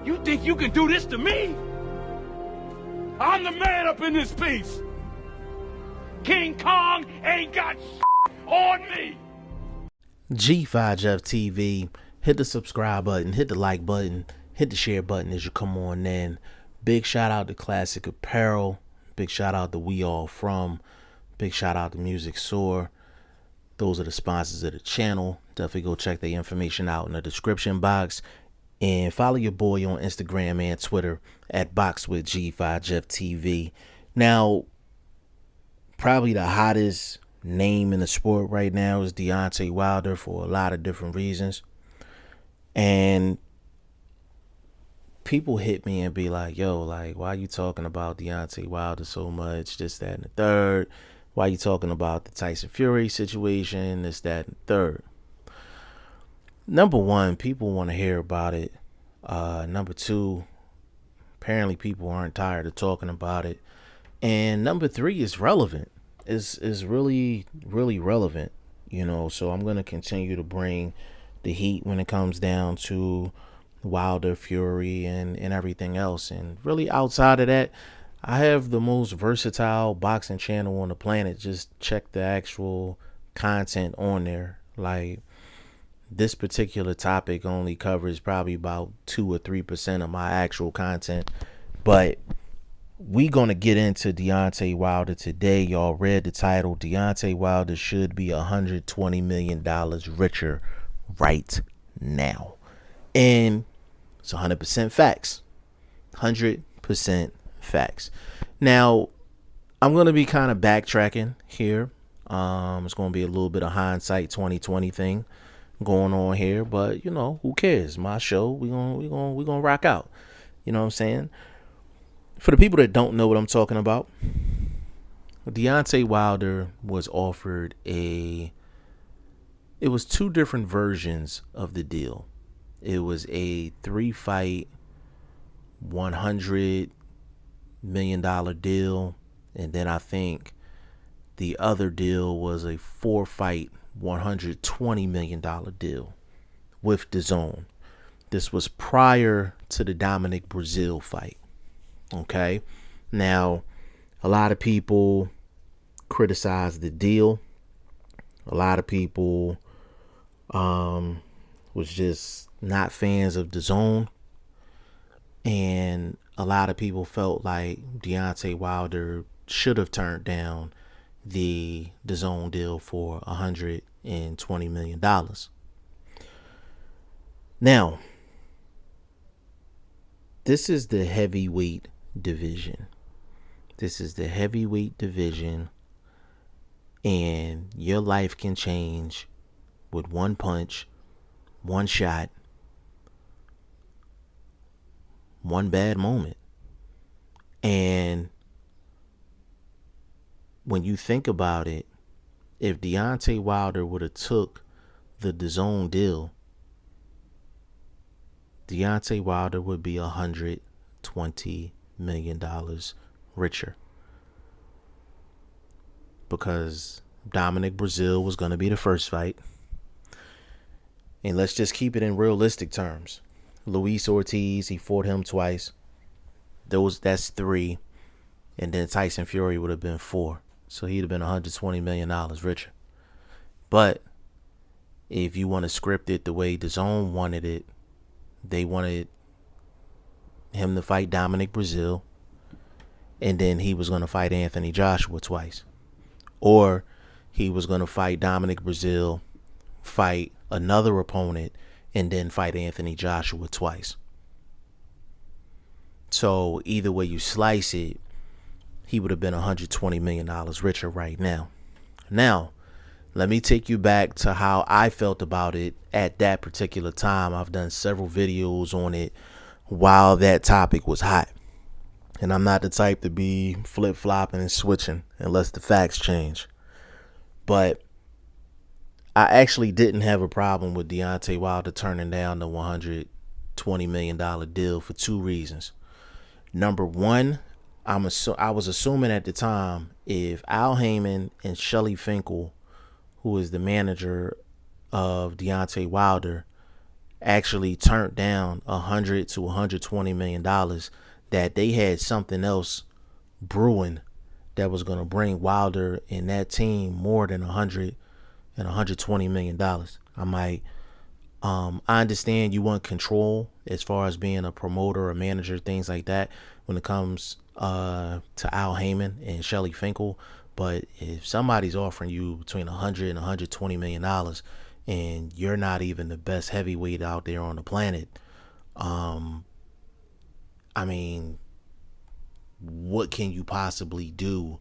You think you can do this to me? I'm the man up in this piece. King Kong ain't got on me. G5Jeff TV, hit the subscribe button, hit the like button, hit the share button as you come on in. Big shout out to Classic Apparel. Big shout out to We All From. Big shout out to Music Soar. Those are the sponsors of the channel. Definitely go check their information out in the description box. And follow your boy on Instagram and Twitter at BoxingFirst Now, probably the hottest name in the sport right now is Deontay Wilder for a lot of different reasons. And people hit me and be like, yo, like, why are you talking about Deontay Wilder so much? This, that, and the third. Why are you talking about the Tyson Fury situation? This, that, and the third. Number one, people want to hear about it. Number two, apparently people aren't tired of talking about it. And number three is relevant. Is really, really relevant, you know. So I'm going to continue to bring the heat when it comes down to Wilder, Fury, and everything else. And really outside of that, I have the most versatile boxing channel on the planet. Just check the actual content on there. Like, this particular topic only covers probably about 2 or 3% of my actual content. But we gonna get into Deontay Wilder today. Y'all read the title. Deontay Wilder should be $120 million richer right now. And it's 100% facts. 100% facts. Now, I'm gonna be kind of backtracking here. It's gonna be a little bit of hindsight 2020 thing going on here, but you know, who cares? My show. We gonna rock out. You know what I'm saying? For the people that don't know what I'm talking about, Deontay Wilder was offered it was 2 different versions of the deal. It was a 3-fight, $100 million deal. And then I think the other deal was a 4-fight, $120 million deal with DAZN. This was prior to the Dominic Breazeale fight. Okay, now a lot of people criticized the deal. A lot of people was just not fans of DAZN, and a lot of people felt like Deontay Wilder should have turned down the DAZN deal for $120 million. Now, this is the heavyweight division. This is the heavyweight division, and your life can change with one punch, one shot, one bad moment. And when you think about it, if Deontay Wilder would have took the DAZN deal, Deontay Wilder would be $120 million richer, because Dominic Breazeale was going to be the first fight. And let's just keep it in realistic terms. Luis Ortiz, he fought him twice. That's 3. And then Tyson Fury would have been 4. So he'd have been $120 million richer. But if you want to script it the way DAZN wanted it, they wanted him to fight Dominic Breazeale, and then he was going to fight Anthony Joshua twice. Or he was going to fight Dominic Breazeale, fight another opponent, and then fight Anthony Joshua twice. So either way you slice it, he would have been $120 million richer right now. Now, let me take you back to how I felt about it at that particular time. I've done several videos on it while that topic was hot. And I'm not the type to be flip-flopping and switching unless the facts change. But I actually didn't have a problem with Deontay Wilder turning down the $120 million deal for 2 reasons. Number one, I was assuming at the time, if Al Heyman and Shelly Finkel, who is the manager of Deontay Wilder, actually turned down $100 to $120 million, that they had something else brewing that was going to bring Wilder and that team more than $100 and $120 million. I'm like, I understand you want control as far as being a promoter or manager, things like that, when it comes to Al Heyman and Shelly Finkel. But if somebody's offering you between $100 and $120 million and you're not even the best heavyweight out there on the planet, I mean, what can you possibly do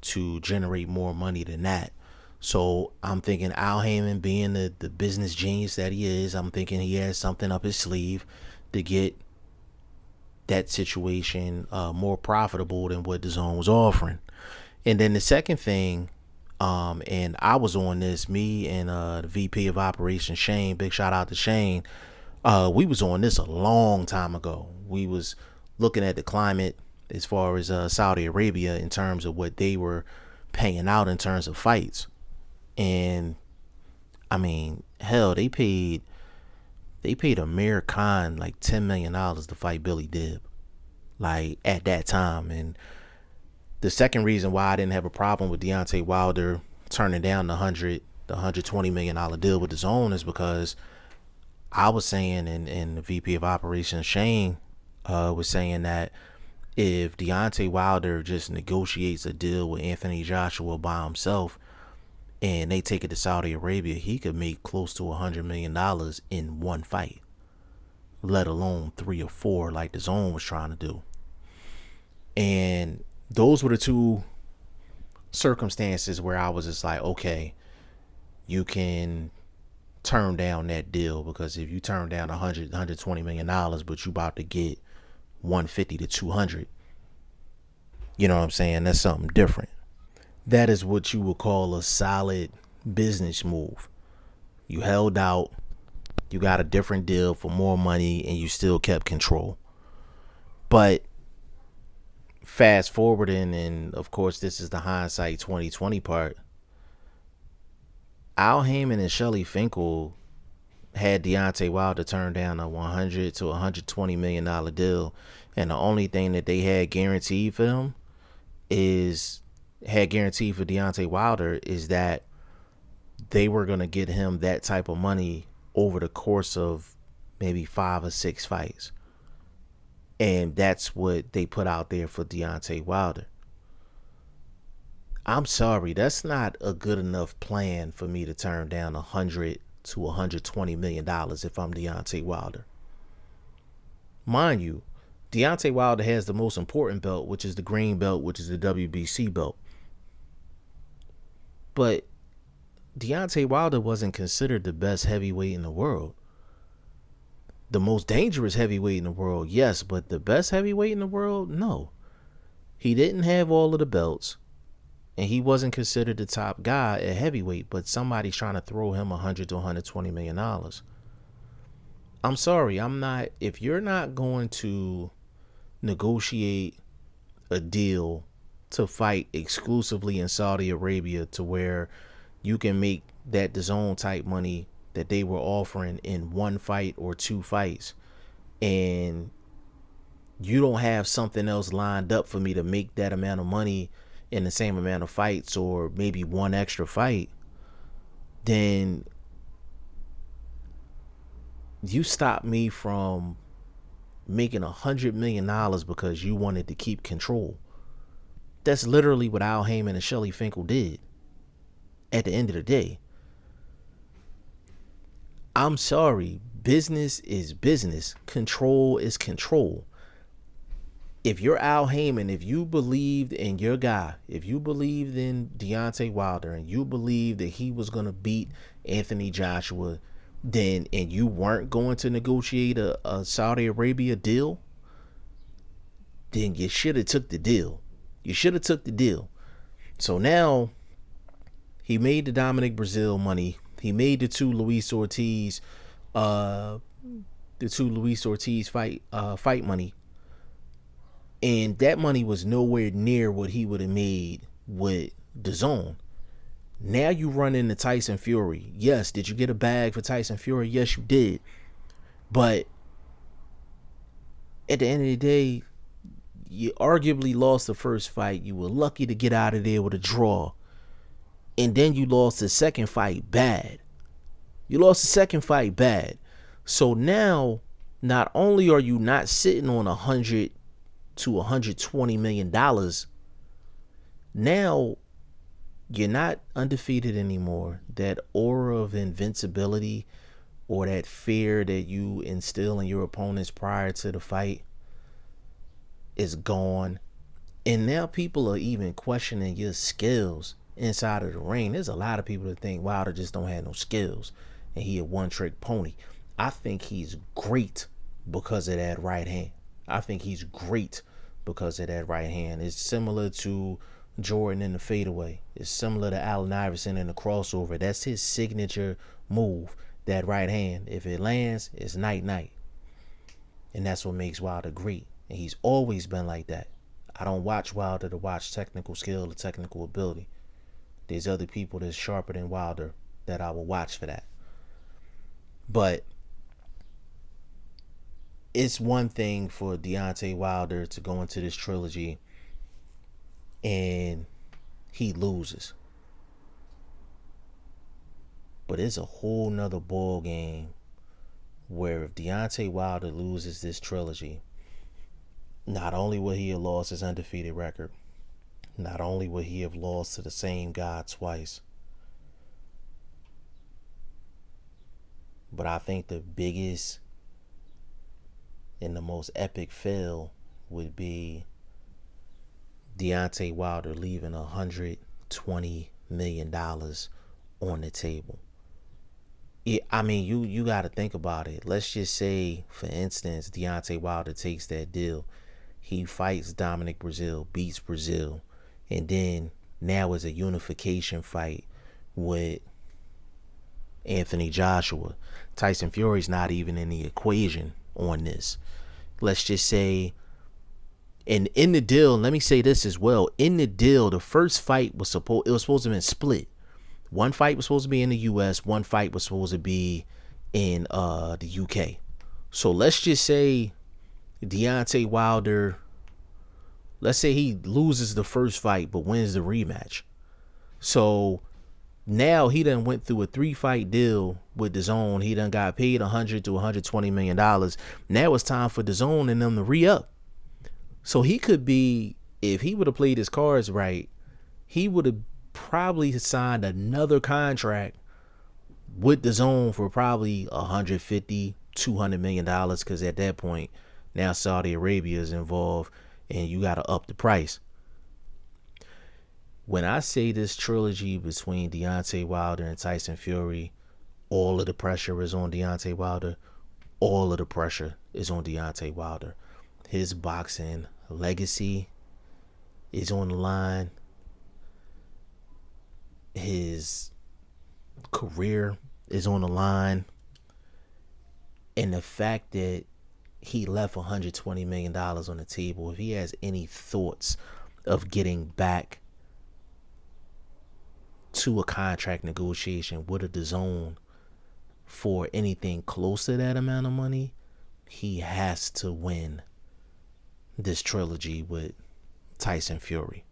to generate more money than that? So I'm thinking Al Heyman, being the business genius that he is, I'm thinking he has something up his sleeve to get that situation more profitable than what DAZN was offering. And then the second thing, and I was on this, me and the VP of Operations, Shane, big shout out to Shane, we was on this a long time ago. We was looking at the climate as far as Saudi Arabia in terms of what they were paying out in terms of fights. And I mean, hell, they paid Amir Khan like $10 million to fight Billy Dib, like at that time. And the second reason why I didn't have a problem with Deontay Wilder turning down the $120 million deal with DAZN is because I was saying, and the VP of Operations Shane was saying, that if Deontay Wilder just negotiates a deal with Anthony Joshua by himself and they take it to Saudi Arabia, he could make close to $100 million in one fight, let alone 3 or 4 like DAZN was trying to do. And those were the two circumstances where I was just like, okay, you can turn down that deal, because if you turn down $120 million, but you about to get 150 to 200, you know what I'm saying? That's something different. That is what you would call a solid business move. You held out, you got a different deal for more money, and you still kept control. But fast forwarding, and of course this is the hindsight 2020 part, Al Heyman and Shelly Finkel had Deontay Wilder turn down a $100 to $120 million deal, and the only thing that they had guaranteed for him guaranteed for Deontay Wilder is that they were going to get him that type of money over the course of maybe 5 or 6 fights. And that's what they put out there for Deontay Wilder. I'm sorry, that's not a good enough plan for me to turn down $100 to $120 million if I'm Deontay Wilder. Mind you, Deontay Wilder has the most important belt, which is the green belt, which is the WBC belt. But Deontay Wilder wasn't considered the best heavyweight in the world. The most dangerous heavyweight in the world, yes, but the best heavyweight in the world, no. He didn't have all of the belts, and he wasn't considered the top guy at heavyweight, but somebody's trying to throw him $100 to $120 million. I'm sorry, if you're not going to negotiate a deal to fight exclusively in Saudi Arabia to where you can make that DAZN type money that they were offering in 1 fight or 2 fights, and you don't have something else lined up for me to make that amount of money in the same amount of fights, or maybe 1 extra fight, then you stop me from making $100 million because you wanted to keep control. That's literally what Al Heyman and Shelly Finkel did at the end of the day. I'm sorry, business is business. Control is control. If you're Al Heyman, if you believed in your guy, if you believed in Deontay Wilder and you believed that he was going to beat Anthony Joshua, and you weren't going to negotiate a Saudi Arabia deal, then you should have took the deal. You should have took the deal. So now he made the Dominic Brazil money. He made the two Luis Ortiz fight money. And that money was nowhere near what he would have made with DAZN. Now you run into Tyson Fury. Yes, did you get a bag for Tyson Fury? Yes, you did. But at the end of the day, you arguably lost the first fight. You were lucky to get out of there with a draw. And then you lost the second fight bad. So now, not only are you not sitting on $100 to $120 million, now you're not undefeated anymore. That aura of invincibility or that fear that you instill in your opponents prior to the fight is gone. And now people are even questioning your skills inside of the ring. There's a lot of people that think Wilder just don't have no skills and he a one-trick pony. I think he's great because of that right hand. It's similar to Jordan in the fadeaway. It's similar to Allen Iverson in the crossover. That's his signature move, that right hand. If it lands, it's night-night. And that's what makes Wilder great. And he's always been like that. I don't watch Wilder to watch technical skill or technical ability. There's other people that's sharper than Wilder that I will watch for that. But it's one thing for Deontay Wilder to go into this trilogy and he loses. But it's a whole nother ball game where if Deontay Wilder loses this trilogy, not only will he have lost his undefeated record, not only will he have lost to the same guy twice, but I think the biggest and the most epic fail would be Deontay Wilder leaving $120 million on the table. I mean, you got to think about it. Let's just say, for instance, Deontay Wilder takes that deal. He fights Dominic Breazeale, beats Breazeale, and then now is a unification fight with Anthony Joshua. Tyson Fury's not even in the equation on this. Let's just say, and in the deal, let me say this as well. In the deal, the first fight was supposed to be split. One fight was supposed to be in the US, one fight was supposed to be in the UK. So let's just say Deontay Wilder, let's say he loses the first fight but wins the rematch. So now he done went through a 3-fight deal with DAZN. He done got paid $100 to $120 million. Now it's time for DAZN and them to re-up. So he could be, if he would have played his cards right, he would have probably signed another contract with DAZN for probably $150, $200 million, because at that point now Saudi Arabia is involved and you got to up the price. When I say this trilogy between Deontay Wilder and Tyson Fury, all of the pressure is on Deontay Wilder. All of the pressure is on Deontay Wilder. His boxing legacy is on the line. His career is on the line. And the fact that he left $120 million on the table, if he has any thoughts of getting back to a contract negotiation with a DAZN for anything close to that amount of money, he has to win this trilogy with Tyson Fury.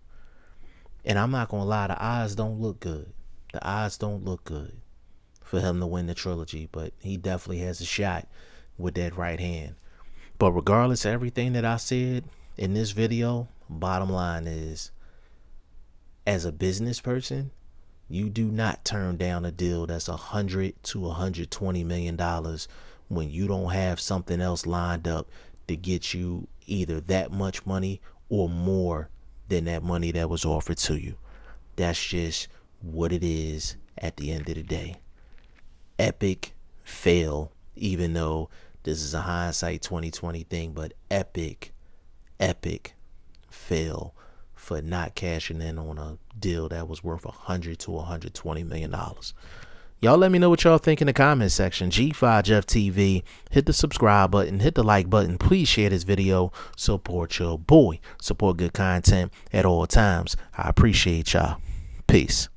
And I'm not gonna lie, the odds don't look good. The odds don't look good for him to win the trilogy, but he definitely has a shot with that right hand. But regardless of everything that I said in this video, bottom line is, as a business person, you do not turn down a deal that's $100 to $120 million when you don't have something else lined up to get you either that much money or more than that money that was offered to you. That's just what it is at the end of the day. Epic fail, even though this is a hindsight 2020 thing, but epic fail for not cashing in on a deal that was worth $100 to $120 million. Y'all let me know what y'all think in the comment section. G5Jeff TV. Hit the subscribe button. Hit the like button. Please share this video. Support your boy. Support good content at all times. I appreciate y'all. Peace.